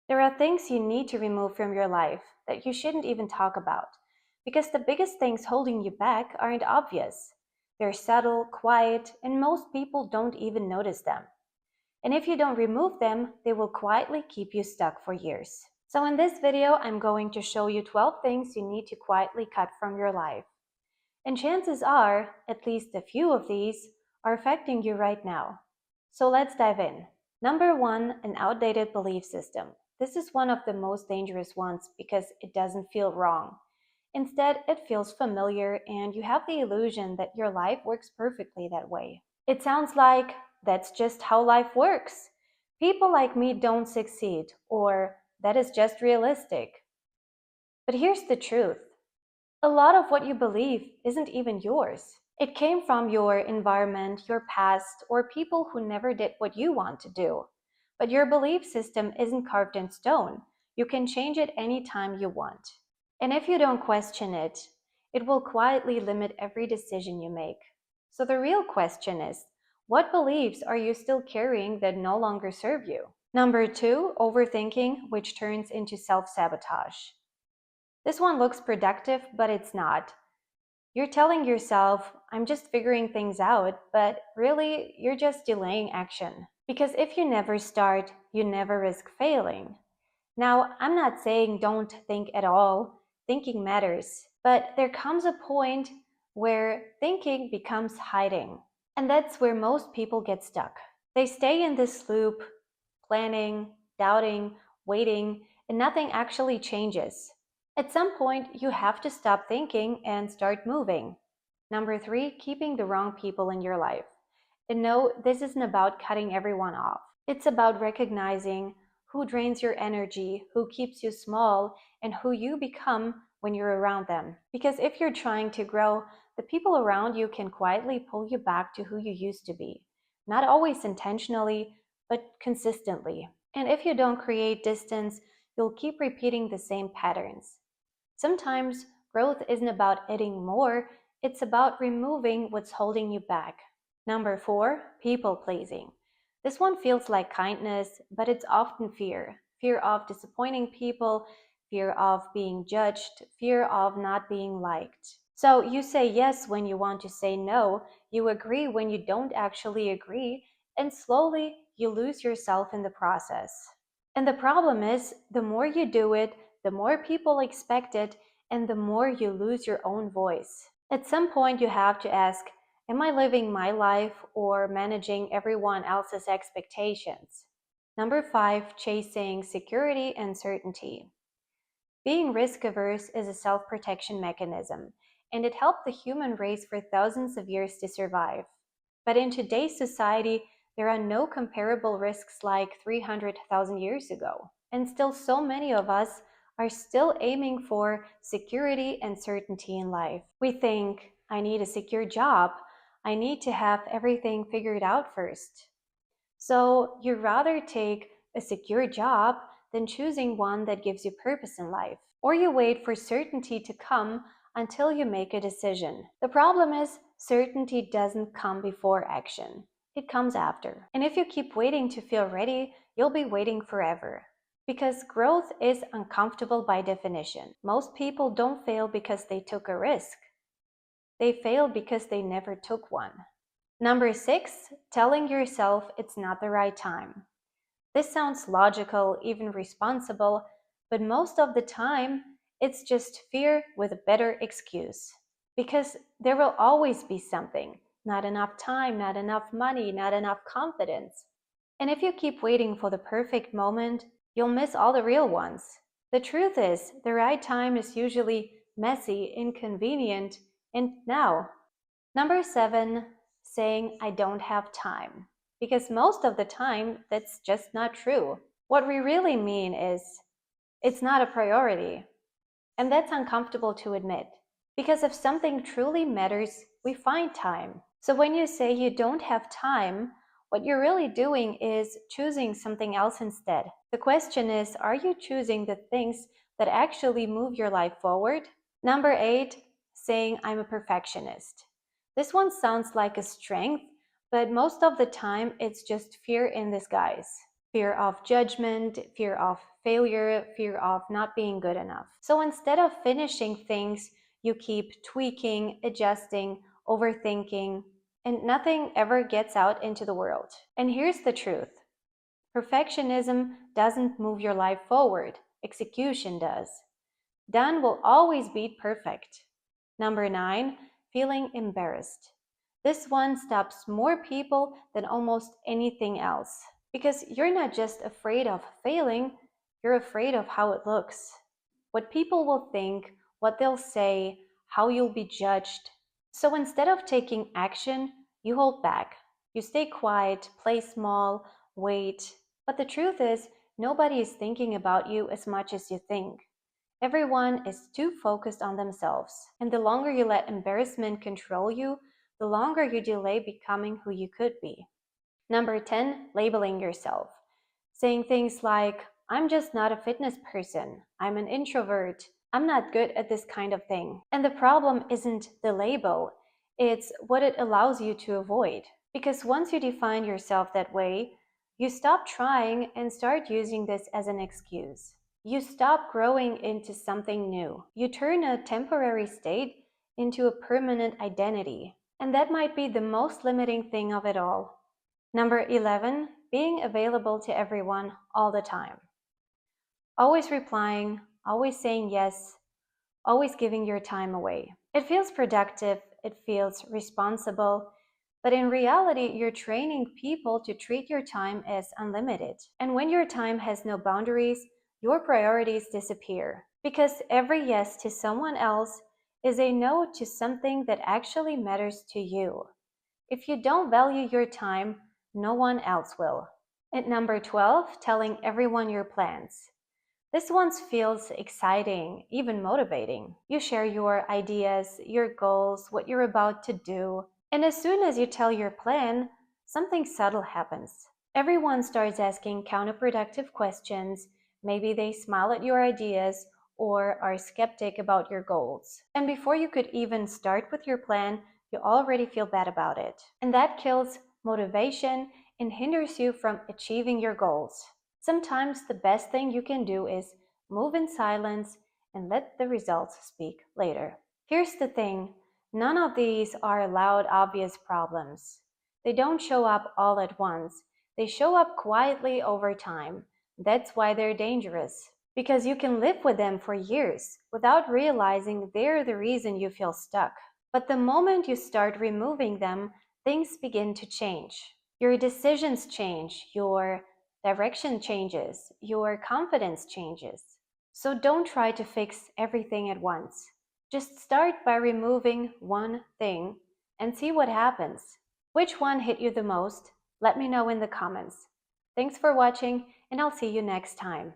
There are things you need to remove from your life that you shouldn't even talk about, because the biggest things holding you back aren't obvious. They're subtle, quiet, and most people don't even notice them. And if you don't remove them, they will quietly keep you stuck for years. So in this video, I'm going to show you 12 things you need to quietly cut from your life. And chances are, at least a few of these are affecting you right now. So let's dive in. Number one, an outdated belief system. This is one of the most dangerous ones because it doesn't feel wrong. Instead, it feels familiar and you have the illusion that your life works perfectly that way. It sounds like that's just how life works. People like me don't succeed, or that is just realistic. But here's the truth. A lot of what you believe isn't even yours. It came from your environment, your past, or people who never did what you want to do. But your belief system isn't carved in stone. You can change it anytime you want. And if you don't question it, it will quietly limit every decision you make. So the real question is, what beliefs are you still carrying that no longer serve you? Number two, overthinking, which turns into self-sabotage. This one looks productive, but it's not. You're telling yourself, I'm just figuring things out, but really, you're just delaying action. Because if you never start, you never risk failing. Now, I'm not saying don't think at all. Thinking matters. But there comes a point where thinking becomes hiding. And that's where most people get stuck. They stay in this loop, planning, doubting, waiting, and nothing actually changes. At some point, you have to stop thinking and start moving. Number three, keeping the wrong people in your life. And no, this isn't about cutting everyone off. It's about recognizing who drains your energy, who keeps you small, and who you become when you're around them. Because if you're trying to grow, the people around you can quietly pull you back to who you used to be. Not always intentionally, but consistently. And if you don't create distance, you'll keep repeating the same patterns. Sometimes growth isn't about adding more, it's about removing what's holding you back. Number four, people pleasing. This one feels like kindness, but it's often fear. Fear of disappointing people, fear of being judged, fear of not being liked. So you say yes when you want to say no, you agree when you don't actually agree, and slowly you lose yourself in the process. And the problem is, the more you do it, the more people expect it, and the more you lose your own voice. At some point, you have to ask, am I living my life or managing everyone else's expectations? Number five, chasing security and certainty. Being risk averse is a self-protection mechanism, and it helped the human race for thousands of years to survive. But in today's society, there are no comparable risks like 300,000 years ago. And still so many of us are still aiming for security and certainty in life. We think, I need a secure job. I need to have everything figured out first. So you'd rather take a secure job than choosing one that gives you purpose in life. Or you wait for certainty to come until you make a decision. The problem is, certainty doesn't come before action. It comes after. And if you keep waiting to feel ready, you'll be waiting forever. Because growth is uncomfortable by definition. Most people don't fail because they took a risk. They fail because they never took one. Number six, telling yourself it's not the right time. This sounds logical, even responsible, but most of the time, it's just fear with a better excuse. Because there will always be something. Not enough time, not enough money, not enough confidence. And if you keep waiting for the perfect moment, you'll miss all the real ones. The truth is, the right time is usually messy, inconvenient, and now. Number seven, saying I don't have time. Because most of the time, that's just not true. What we really mean is, it's not a priority. And that's uncomfortable to admit. Because if something truly matters, we find time. So when you say you don't have time, what you're really doing is choosing something else instead. The question is, are you choosing the things that actually move your life forward? Number eight, saying I'm a perfectionist. This one sounds like a strength, but most of the time it's just fear in disguise. Fear of judgment, fear of failure, fear of not being good enough. So instead of finishing things, you keep tweaking, adjusting, overthinking, and nothing ever gets out into the world. And here's the truth: perfectionism doesn't move your life forward, execution does. Done will always beat perfect. Number 9, feeling embarrassed. This one stops more people than almost anything else. Because you're not just afraid of failing, you're afraid of how it looks. What people will think, what they'll say, how you'll be judged. So instead of taking action, you hold back. You stay quiet, play small, wait. But the truth is, nobody is thinking about you as much as you think. Everyone is too focused on themselves. And the longer you let embarrassment control you, the longer you delay becoming who you could be. Number 10, labeling yourself. Saying things like, I'm just not a fitness person. I'm an introvert. I'm not good at this kind of thing. And the problem isn't the label, it's what it allows you to avoid. Because once you define yourself that way, you stop trying and start using this as an excuse. You stop growing into something new. You turn a temporary state into a permanent identity. And that might be the most limiting thing of it all. Number 11, being available to everyone all the time. Always replying, always saying yes, always giving your time away. It feels productive, it feels responsible, but in reality, you're training people to treat your time as unlimited. And when your time has no boundaries, your priorities disappear. Because every yes to someone else is a no to something that actually matters to you. If you don't value your time, no one else will. At number 12, telling everyone your plans. This one feels exciting, even motivating. You share your ideas, your goals, what you're about to do. And as soon as you tell your plan, something subtle happens. Everyone starts asking counterproductive questions. Maybe they smile at your ideas or are skeptic about your goals. And before you could even start with your plan, you already feel bad about it. And that kills motivation and hinders you from achieving your goals. Sometimes the best thing you can do is move in silence and let the results speak later. Here's the thing: none of these are loud, obvious problems. They don't show up all at once. They show up quietly over time. That's why they're dangerous. Because you can live with them for years without realizing they're the reason you feel stuck. But the moment you start removing them, things begin to change. Your decisions change, your direction changes, your confidence changes. So don't try to fix everything at once. Just start by removing one thing and see what happens. Which one hit you the most? Let me know in the comments. Thanks for watching, and I'll see you next time.